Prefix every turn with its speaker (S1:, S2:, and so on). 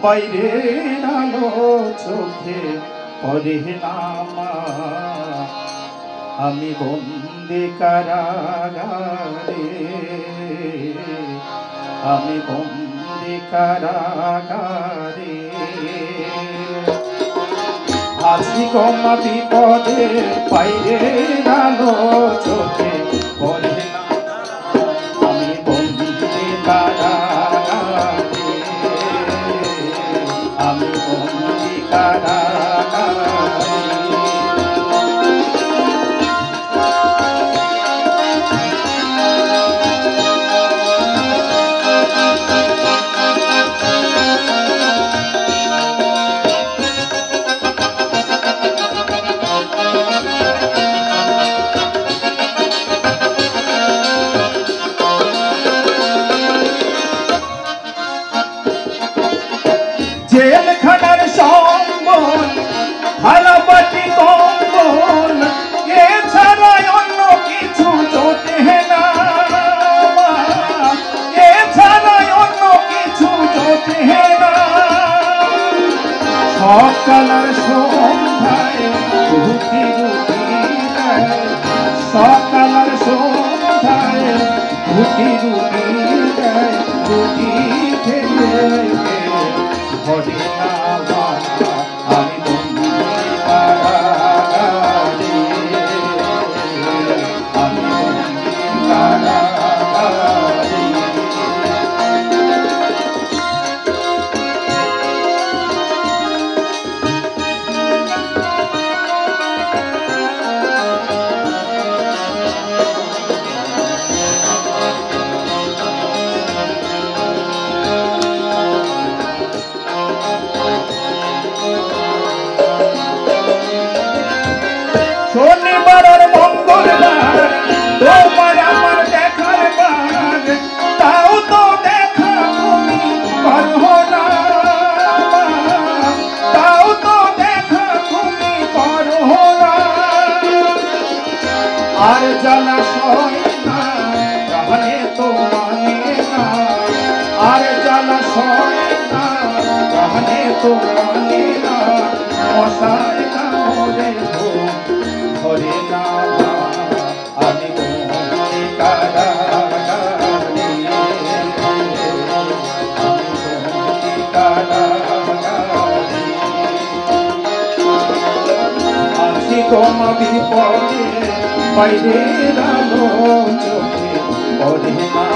S1: বাইরের আলো চোখে পড়ে না মা, আমি বন্দি কারাগারে, আমি বন্দি কারাগারে। আছি কমা বিপদে, বাইরের আলো চোখে পড়ে না, আমি বন্দি কারাগারে, আমি বন্দি কারাগারে। জেলখানার সম্বল, থালাবাটি কম্বল, এছাড়া অন্য কিছু জোটে না, এছাড়া অন্য কিছু জোটে না। সকালের সন্ধ্যায় রুটি রুটি দেয়, সকালের সন্ধ্যায় রুটি রুটি দেয়, রুটি খেয়ে হরে না বাবা, আমি বন্দি কারাগারে, আমি বন্দি কারাগারে। শনিবার আর মঙ্গলবার তোমার আমার দেখার বার, তাও তো দেখা তুমি করো না, তাও তো দেখা তুমি করো না। আর জলাশয় না তাহলে তো মানে না, আর জলাশয় না তাহলে তো মানে না, মশায় কামড়ে ধরে না, আমি বন্দি কারাগারে, আমি বন্দি কারাগারে। আছি কমা বিপদে, বাইরের আলো চোখে পড়ে না